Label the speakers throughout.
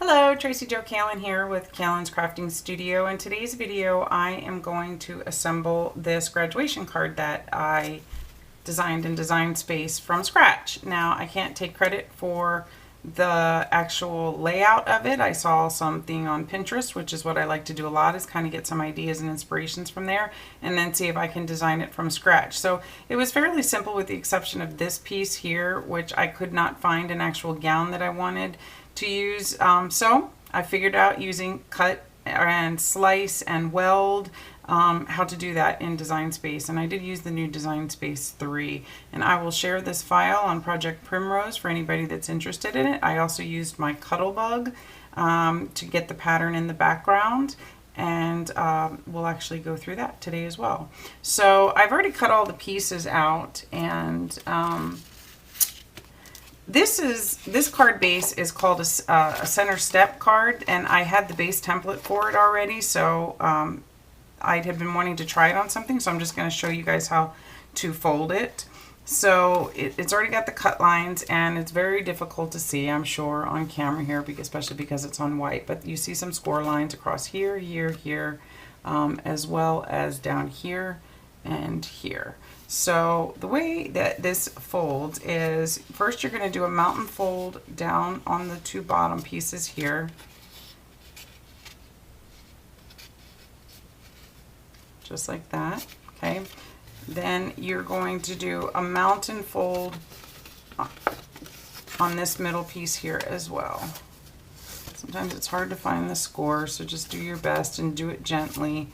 Speaker 1: Hello, Tracy Jo Callan here with Callan's Crafting Studio. In today's video, I am going to assemble this graduation card that I designed in Design Space from scratch. Now, I can't take credit for the actual layout of it. I saw something on Pinterest, which is what I like to do a lot, is kind of get some ideas and inspirations from there and then see if I can design it from scratch. So it was fairly simple with the exception of this piece here, which I could not find an actual gown that I wanted to use. So I figured out using cut and slice and weld how to do that in Design Space, and I did use the new Design Space 3, and I will share this file on Project Primrose for anybody that's interested in it. I also used my Cuttlebug to get the pattern in the background, and we'll actually go through that today as well. So I've already cut all the pieces out, and this card base is called a center step card, and I had the base template for it already, so I had been wanting to try it on something, so I'm just going to show you guys how to fold it. So it's already got the cut lines, and it's very difficult to see, I'm sure, on camera here, especially because it's on white, but you see some score lines across here, here, as well as down here and here. So the way that this folds is, first you're going to do a mountain fold down on the two bottom pieces here. Just like that, okay? Then you're going to do a mountain fold on this middle piece here as well. Sometimes it's hard to find the score, so just do your best and do it gently.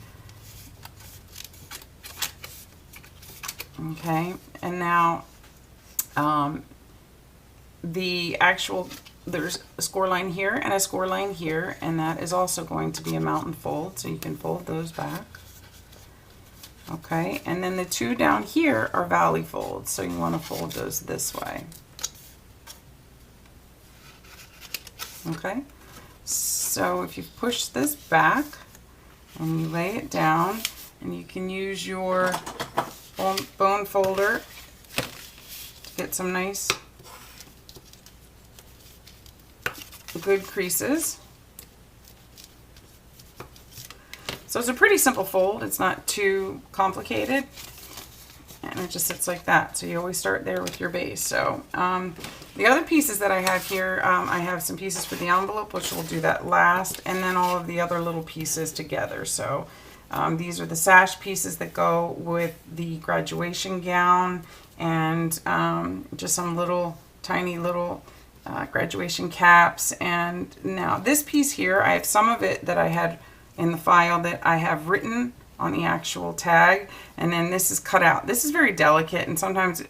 Speaker 1: Okay, and now there's a score line here and a score line here, and that is also going to be a mountain fold, so you can fold those back. Okay, and then the two down here are valley folds, so you want to fold those this way. Okay, so if you push this back and you lay it down, and you can use your bone folder to get some nice good creases. So it's a pretty simple fold, it's not too complicated, and it just sits like that. So you always start there with your base. So the other pieces that I have here, I have some pieces for the envelope, which we'll do that last, and then all of the other little pieces together. So these are the sash pieces that go with the graduation gown, and just some little tiny little graduation caps. And now this piece here, I have some of it that I had in the file that I have written on the actual tag, and then this is cut out. This is very delicate, and sometimes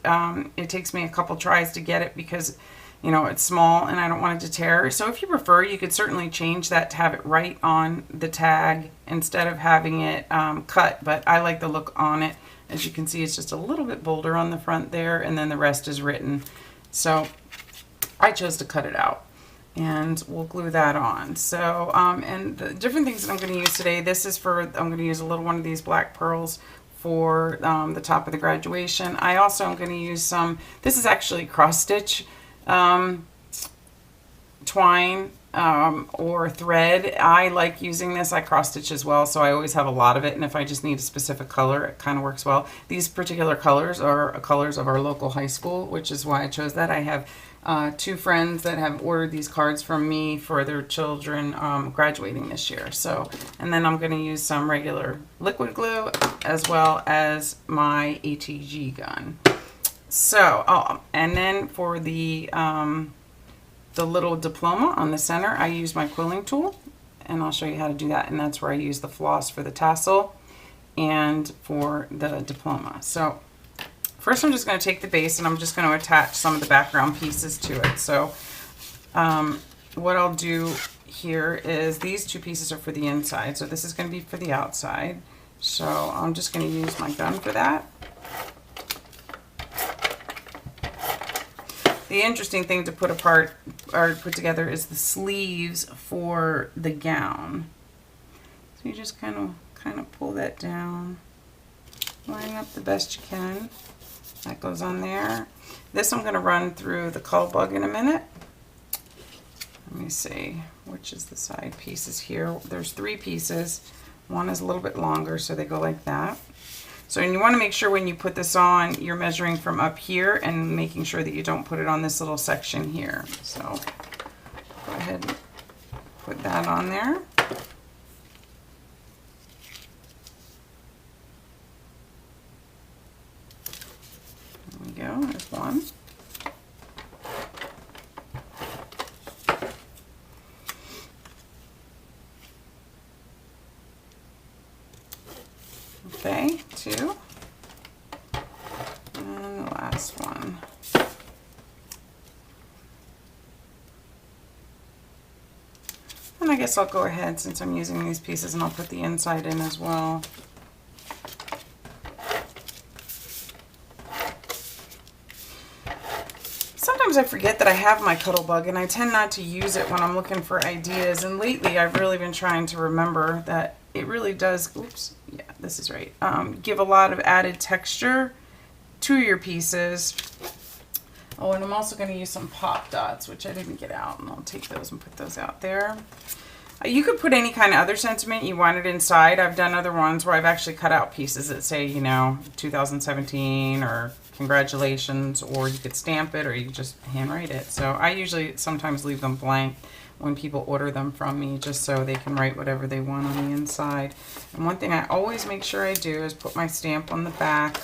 Speaker 1: it takes me a couple tries to get it because, you know, it's small and I don't want it to tear. So if you prefer, you could certainly change that to have it right on the tag instead of having it cut, but I like the look on it. As you can see, it's just a little bit bolder on the front there, and then the rest is written. So I chose to cut it out, and we'll glue that on. So and the different things that I'm going to use today, this is for, I'm going to use a little one of these black pearls for the top of the graduation. I also am going to use some, this is actually cross stitch twine or thread. I like using this. I cross stitch as well, so I always have a lot of it, and if I just need a specific color, it kind of works well. These particular colors are colors of our local high school, which is why I chose that. I have two friends that have ordered these cards from me for their children graduating this year. So, and then I'm going to use some regular liquid glue as well as my ATG gun. So, and then for the little diploma on the center, I use my quilling tool, and I'll show you how to do that. And that's where I use the floss for the tassel and for the diploma. So first I'm just going to take the base, and I'm just going to attach some of the background pieces to it. So what I'll do here is, these two pieces are for the inside, so this is going to be for the outside. So I'm just going to use my gun for that. The interesting thing to put apart or put together is the sleeves for the gown. So you just kind of pull that down, line up the best you can. That goes on there. This I'm going to run through the Cuttlebug in a minute. Let me see, which is the side pieces here. There's 3 pieces. One is a little bit longer, so they go like that. So and you want to make sure when you put this on, you're measuring from up here and making sure that you don't put it on this little section here. So go ahead and put that on there. There we go, there's one. Okay, 2. And the last one. And I guess I'll go ahead, since I'm using these pieces, and I'll put the inside in as well. Sometimes I forget that I have my Cuddle Bug, and I tend not to use it when I'm looking for ideas. And lately I've really been trying to remember that it really does, oops, yeah, this is right, give a lot of added texture to your pieces. Oh, and I'm also going to use some pop dots, which I didn't get out, and I'll take those and put those out there. You could put any kind of other sentiment you wanted inside. I've done other ones where I've actually cut out pieces that say, you know, 2017 or congratulations, or you could stamp it, or you could just handwrite it. So I usually sometimes leave them blank when people order them from me, just so they can write whatever they want on the inside. And one thing I always make sure I do is put my stamp on the back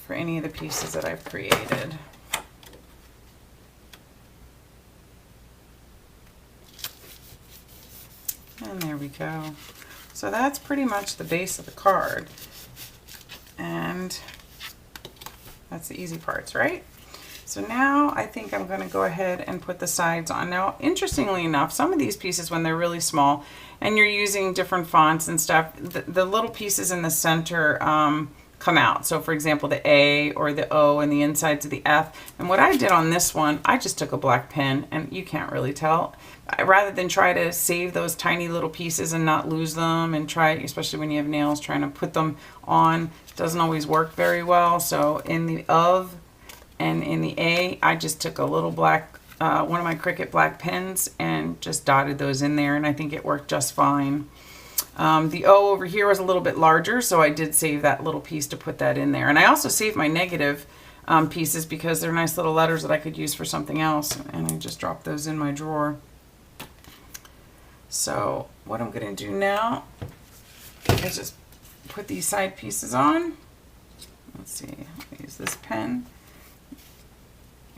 Speaker 1: for any of the pieces that I've created. And there we go. So that's pretty much the base of the card. And that's the easy parts, right? So now I think I'm going to go ahead and put the sides on. Now, interestingly enough, some of these pieces, when they're really small and you're using different fonts and stuff, the little pieces in the center come out. So for example, the A or the O and the insides of the F. And what I did on this one, I just took a black pen, and you can't really tell. Rather than try to save those tiny little pieces and not lose them, and try, especially when you have nails, trying to put them on doesn't always work very well. So in the of and in the A, I just took a little black, one of my Cricut black pens, and just dotted those in there, and I think it worked just fine. The O over here was a little bit larger, so I did save that little piece to put that in there. And I also saved my negative pieces because they're nice little letters that I could use for something else, and I just dropped those in my drawer. So what I'm going to do now is just put these side pieces on. Let's see, I'll use this pen.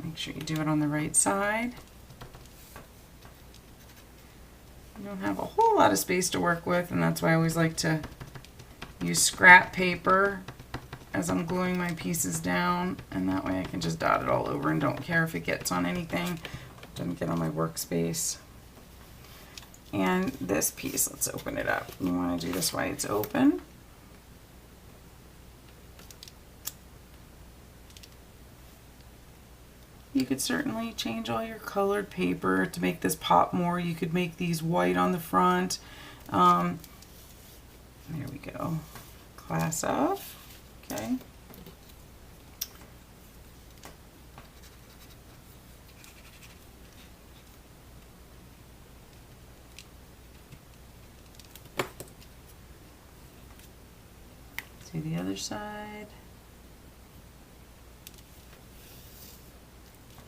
Speaker 1: Make sure you do it on the right side. I don't have a whole lot of space to work with, and that's why I always like to use scrap paper as I'm gluing my pieces down, and that way I can just dot it all over and don't care if it gets on anything. It doesn't get on my workspace. And this piece, let's open it up. You want to do this while it's open. You could certainly change all your colored paper to make this pop more. You could make these white on the front. There we go. Class of. Okay. Do the other side.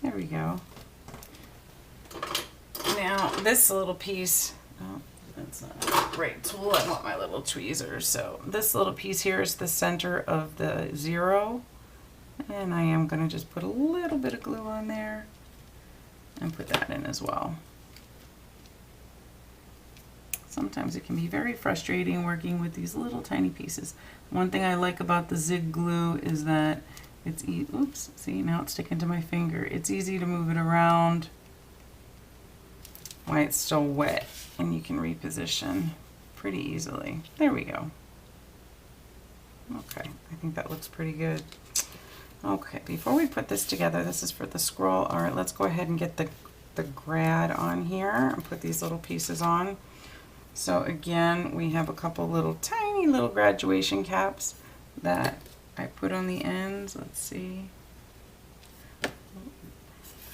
Speaker 1: There we go. Now this little piece, oh, that's not a great tool. I want my little tweezers. So this little piece here is the center of the 0. And I am going to just put a little bit of glue on there and put that in as well. Sometimes it can be very frustrating working with these little tiny pieces. One thing I like about the Zig glue is that it's oops, see, now it's sticking to my finger. It's easy to move it around while it's still wet, and you can reposition pretty easily. There we go. Okay, I think that looks pretty good. Okay, before we put this together, this is for the scroll. All right, let's go ahead and get the grad on here and put these little pieces on. So again, we have a couple little tiny little graduation caps that I put on the ends. Let's see.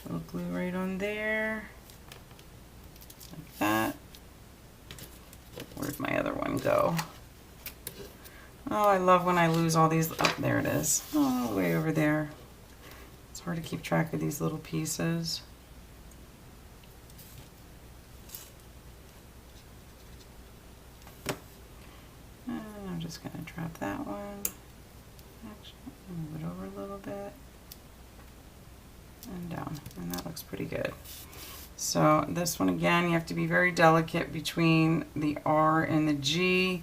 Speaker 1: little glue right on there, like that. Where'd my other one go? Oh, I love when I lose all these. Oh, there it is. Oh, way over there. It's hard to keep track of these little pieces. And I'm just going to drop that one. Actually, move it over a little bit. And down. And that looks pretty good. So this one again, you have to be very delicate between the R and the G.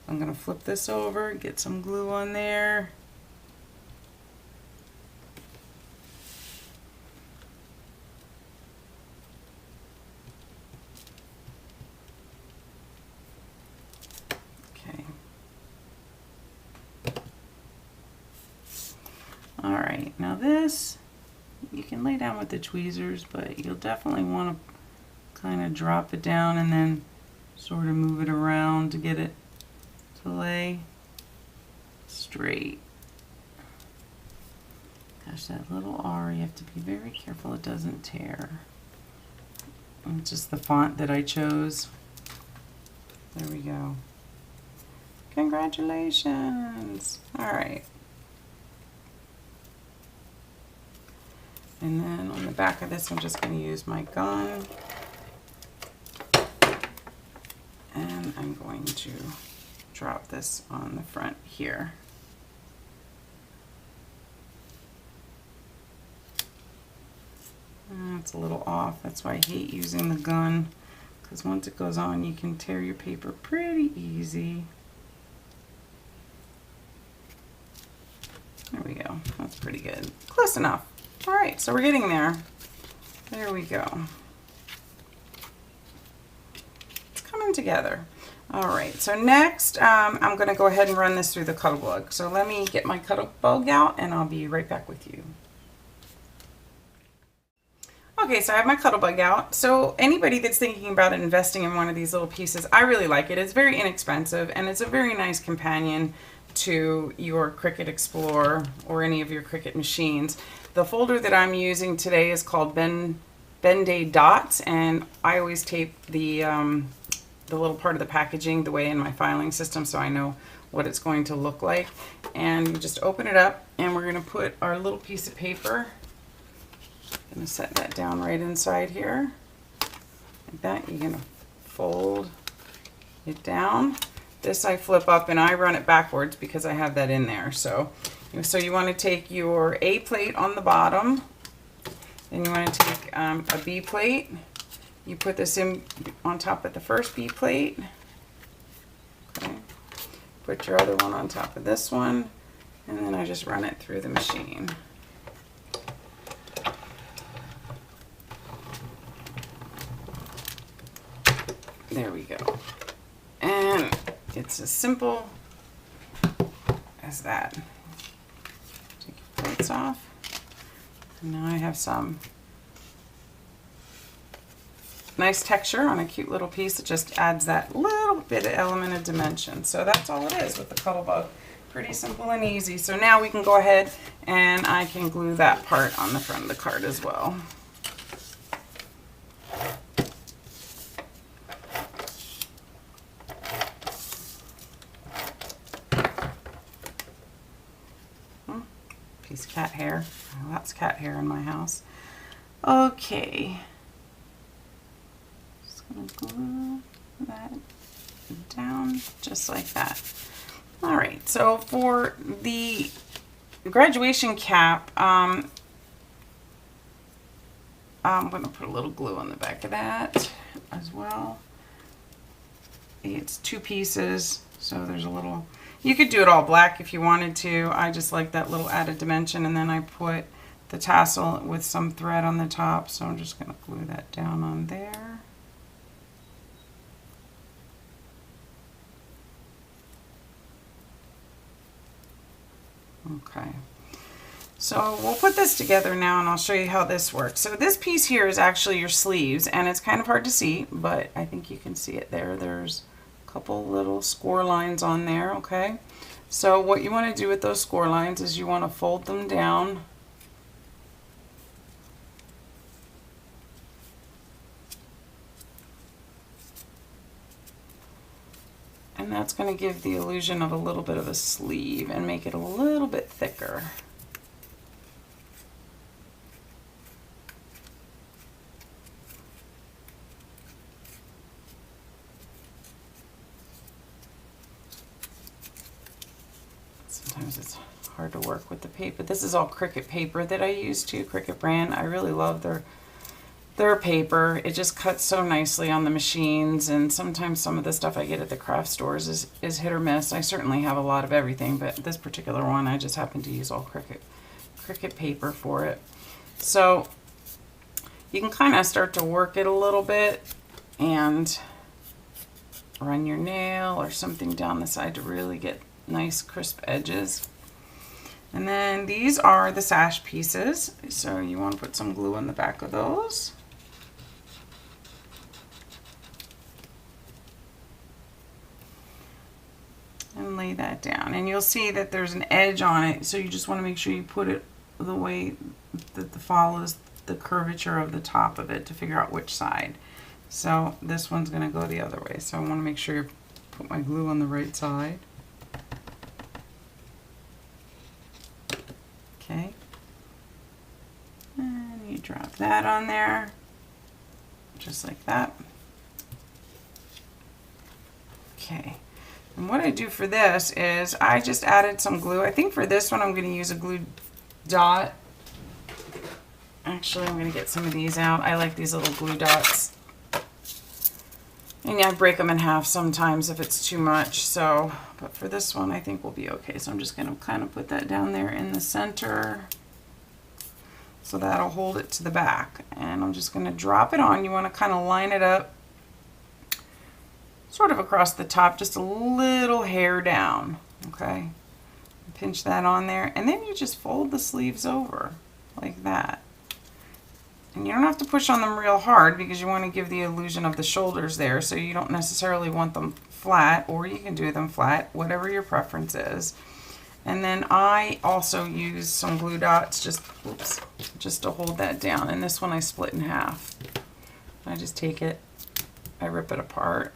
Speaker 1: I'm going to flip this over, get some glue on there. Okay. All right, now this, you can lay down with the tweezers, but you'll definitely want to kind of drop it down and then sort of move it around to get it to lay straight. Gosh, that little R, you have to be very careful it doesn't tear. It's just the font that I chose. There we go. Congratulations! All right. And then on the back of this, I'm just going to use my gun. And I'm going to drop this on the front here. It's a little off. That's why I hate using the gun, because once it goes on, you can tear your paper pretty easy. There we go. That's pretty good. Close enough. All right, so we're getting there. There we go. It's coming together. All right, so next I'm going to go ahead and run this through the Cuttlebug. So let me get my Cuttlebug out and I'll be right back with you. Okay, so I have my Cuttlebug out. So anybody that's thinking about investing in one of these little pieces, I really like it. It's very inexpensive and it's a very nice companion to your Cricut Explorer or any of your Cricut machines. The folder that I'm using today is called Ben-Day Dots, and I always tape the little part of the packaging the way in my filing system so I know what it's going to look like. And you just open it up and we're going to put our little piece of paper. I'm going to set that down right inside here. Like that. You're going to fold it down. This I flip up and I run it backwards because I have that in there. So you want to take your A plate on the bottom. Then you want to take a B plate. You put this in on top of the first B plate. Okay. Put your other one on top of this one. And then I just run it through the machine. There we go. And it's as simple as that. Take your plates off. And now I have some nice texture on a cute little piece that just adds that little bit of element of dimension. So that's all it is with the Cuttlebug. Pretty simple and easy. So now we can go ahead and I can glue that part on the front of the card as well. Piece of cat hair. Lots of cat hair in my house. Okay. Just gonna glue that down just like that. All right, so for the graduation cap, I'm gonna put a little glue on the back of that as well. It's 2 pieces, so there's a little, you could do it all black if you wanted to. I just like that little added dimension, and then I put the tassel with some thread on the top, so I'm just going to glue that down on there. Okay, so we'll put this together now and I'll show you how this works. So this piece here is actually your sleeves, and it's kind of hard to see, but I think you can see it there. There's couple little score lines on there. Okay, so what you want to do with those score lines is you want to fold them down And that's going to give the illusion of a little bit of a sleeve and make it a little bit thicker. Sometimes it's hard to work with the paper. This is all Cricut paper that I use too, Cricut brand. I really love their paper. It just cuts so nicely on the machines, and sometimes some of the stuff I get at the craft stores is hit or miss. I certainly have a lot of everything, but this particular one I just happen to use all Cricut paper for it. So you can kind of start to work it a little bit and run your nail or something down the side to really get nice crisp edges. And then these are the sash pieces, so you want to put some glue on the back of those. And lay that down, and you'll see that there's an edge on it, so you just want to make sure you put it the way that follows the curvature of the top of it to figure out which side. So this one's going to go the other way, so I want to make sure you put my glue on the right side. Okay, and you drop that on there, just like that. Okay, and what I do for this is I just added some glue. I think for this one I'm going to use a glue dot. Actually, I'm going to get some of these out. I like these little glue dots. And yeah, I break them in half sometimes if it's too much. So, but for this one, I think we'll be okay. So I'm just going to kind of put that down there in the center. So that'll hold it to the back. And I'm just going to drop it on. You want to kind of line it up sort of across the top, just a little hair down. Okay. Pinch that on there. And then you just fold the sleeves over like that. And you don't have to push on them real hard because you want to give the illusion of the shoulders there, so you don't necessarily want them flat, or you can do them flat, whatever your preference is. And then I also use some glue dots just to hold that down. And this one I split in half. I just take it, I rip it apart.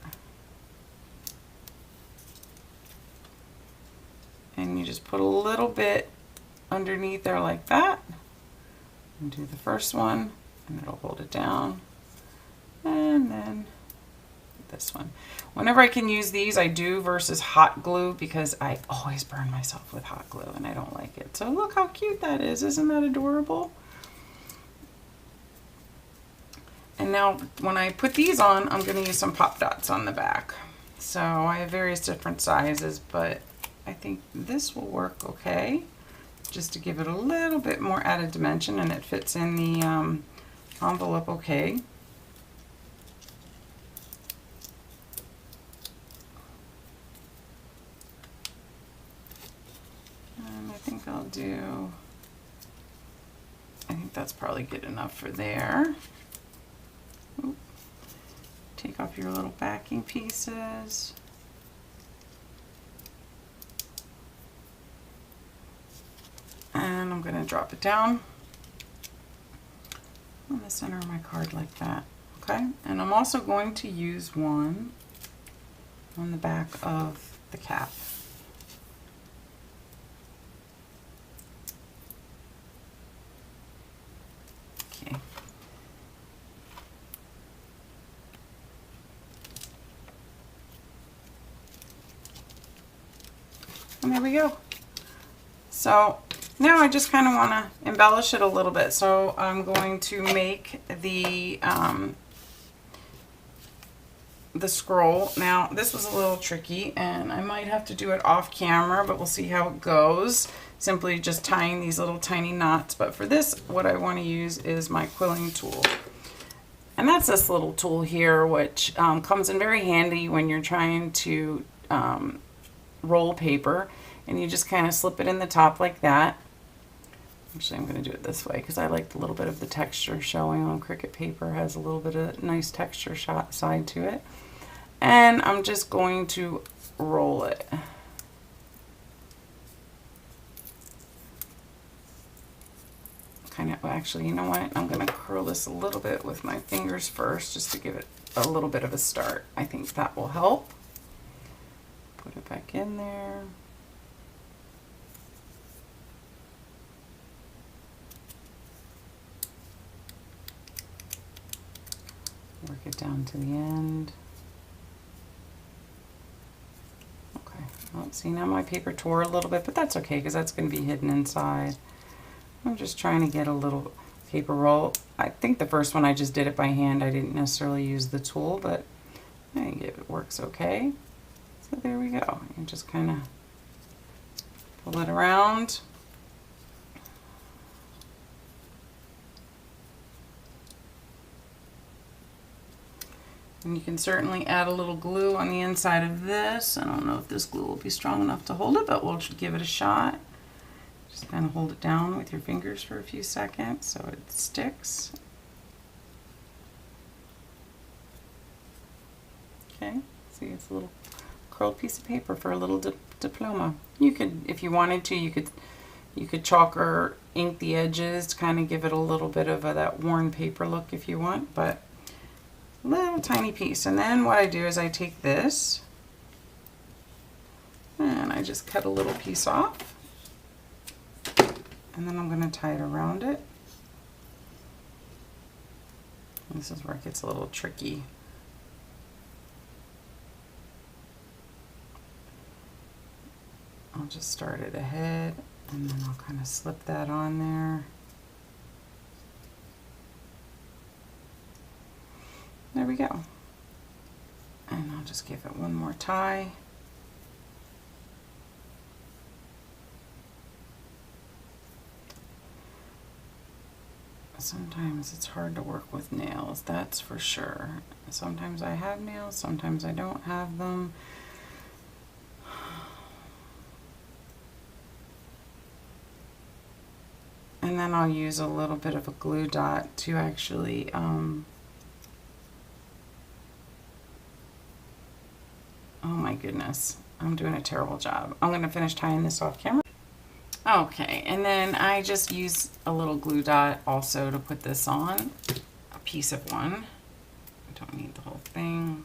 Speaker 1: And you just put a little bit underneath there like that. And do the first one. And it'll hold it down, and then this one. Whenever I can use these, I do versus hot glue, because I always burn myself with hot glue and I don't like it. So look how cute that is. Isn't that adorable? And now when I put these on, I'm going to use some pop dots on the back. So I have various different sizes, but I think this will work okay, just to give it a little bit more added dimension, and it fits in the envelope okay. And I think that's probably good enough for there. Oop. Take off your little backing pieces. And I'm going to drop it down on the center of my card like that. Okay, and I'm also going to use one on the back of the cap. Okay. And there we go. So now I just kind of want to embellish it a little bit. So I'm going to make the scroll. Now this was a little tricky, and I might have to do it off camera, but we'll see how it goes. Simply just tying these little tiny knots. But for this, what I want to use is my quilling tool. And that's this little tool here, which comes in very handy when you're trying to roll paper. And you just kind of slip it in the top like that. Actually, I'm going to do it this way because I like a little bit of the texture showing on Cricut paper. It has a little bit of nice texture side to it. And I'm just going to roll it. Kind of, actually, you know what? I'm going to curl this a little bit with my fingers first, just to give it a little bit of a start. I think that will help. Put it back in there. Work it down to the end. Okay, well, see, now my paper tore a little bit, but that's okay because that's going to be hidden inside. I'm just trying to get a little paper roll. I think the first one I just did it by hand. I didn't necessarily use the tool, but I think it works okay. So there we go. You just kind of pull it around. And you can certainly add a little glue on the inside of this. I don't know if this glue will be strong enough to hold it, but we'll give it a shot. Just kind of hold it down with your fingers for a few seconds so it sticks. Okay, see, it's a little curled piece of paper for a little diploma. You could, if you wanted to, you could chalk or ink the edges to kind of give it a little bit of that worn paper look if you want, but little tiny piece. And then what I do is I take this and I just cut a little piece off, and then I'm going to tie it around it. And this is where it gets a little tricky. I'll just start it ahead and then I'll kind of slip that on there. There we go. And I'll just give it one more tie. Sometimes it's hard to work with nails, that's for sure. Sometimes I have nails, sometimes I don't have them. And then I'll use a little bit of a glue dot to actually oh my goodness, I'm doing a terrible job. I'm going to finish tying this off camera. Okay, and then I just use a little glue dot also to put this on, a piece of one. I don't need the whole thing.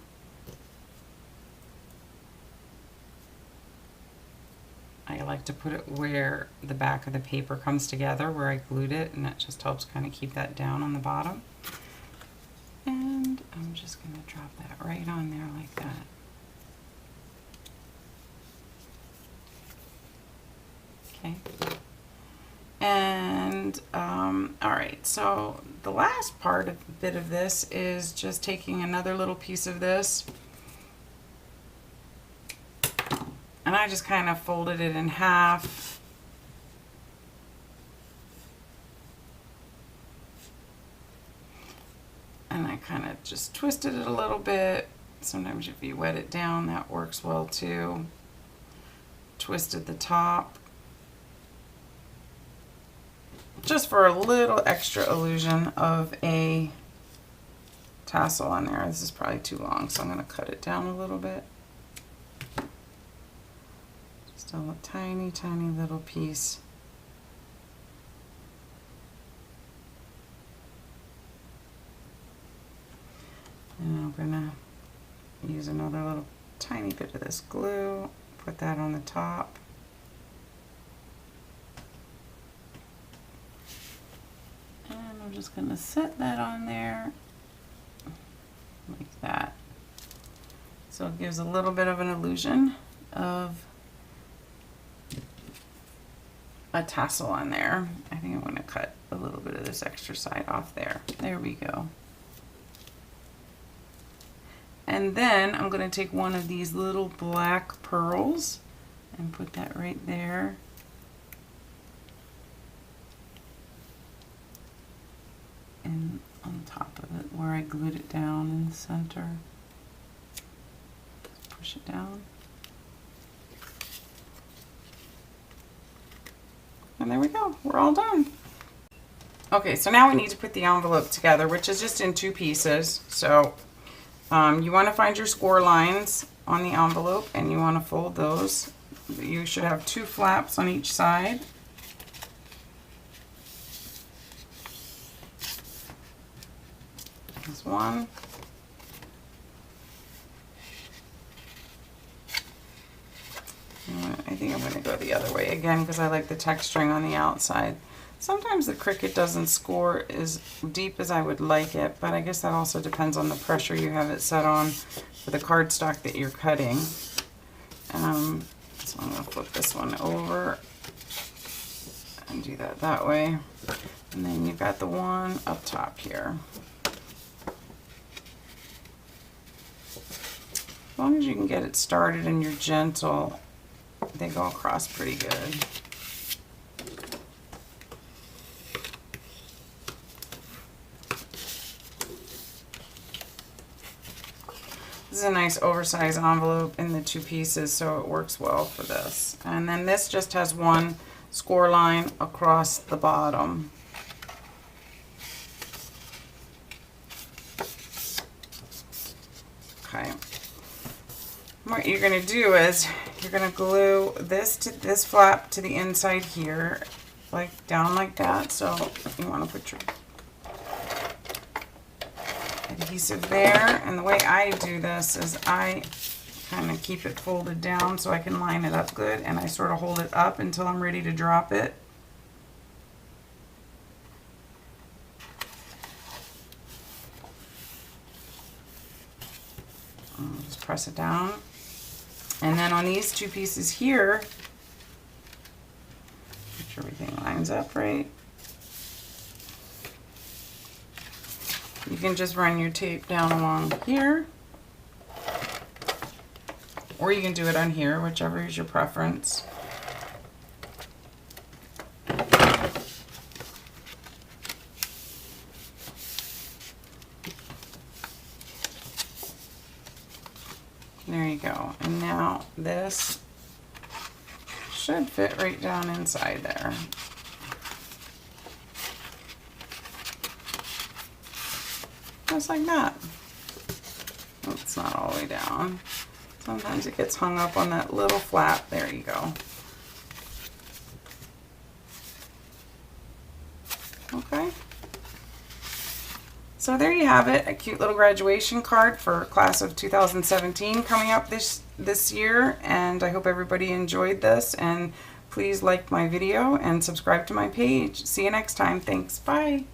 Speaker 1: I like to put it where the back of the paper comes together, where I glued it, and that just helps kind of keep that down on the bottom. And I'm just going to drop that right on there like that. Okay. And all right, so the last bit of this is just taking another little piece of this, and I just kind of folded it in half. And I kind of just twisted it a little bit. Sometimes if you wet it down, that works well too. Twisted the top, just for a little extra illusion of a tassel on there. This is probably too long, so I'm going to cut it down a little bit. Just a tiny, tiny little piece. And I'm going to use another little tiny bit of this glue, put that on the top. I'm just going to set that on there like that. So it gives a little bit of an illusion of a tassel on there. I think I'm going to cut a little bit of this extra side off there. There we go. And then I'm going to take one of these little black pearls and put that right there. And on top of it where I glued it down in the center. Just push it down. And there we go, we're all done. Okay, so now we need to put the envelope together, which is just in two pieces. So you want to find your score lines on the envelope and you want to fold those. You should have two flaps on each side. There's one. I think I'm going to go the other way again because I like the texturing on the outside. Sometimes the Cricut doesn't score as deep as I would like it, but I guess that also depends on the pressure you have it set on for the cardstock that you're cutting. So I'm going to flip this one over and do that way. And then you've got the one up top here. As long as you can get it started and you're gentle, they go across pretty good. This is a nice oversized envelope in the 2 pieces, so it works well for this. And then this just has one score line across the bottom. Okay. What you're going to do is you're going to glue this flap to the inside here, like down like that. So if you want to put your adhesive there, and the way I do this is I kind of keep it folded down so I can line it up good, and I sort of hold it up until I'm ready to drop it. Just press it down. And then on these 2 pieces here, make sure everything lines up right. You can just run your tape down along here, or you can do it on here, whichever is your preference. There you go. And now this should fit right down inside there. Just like that. Oh, it's not all the way down. Sometimes it gets hung up on that little flap. There you go. Okay. So there you have it, a cute little graduation card for class of 2017 coming up this year, and I hope everybody enjoyed this, and please like my video and subscribe to my page. See you next time. Thanks. Bye.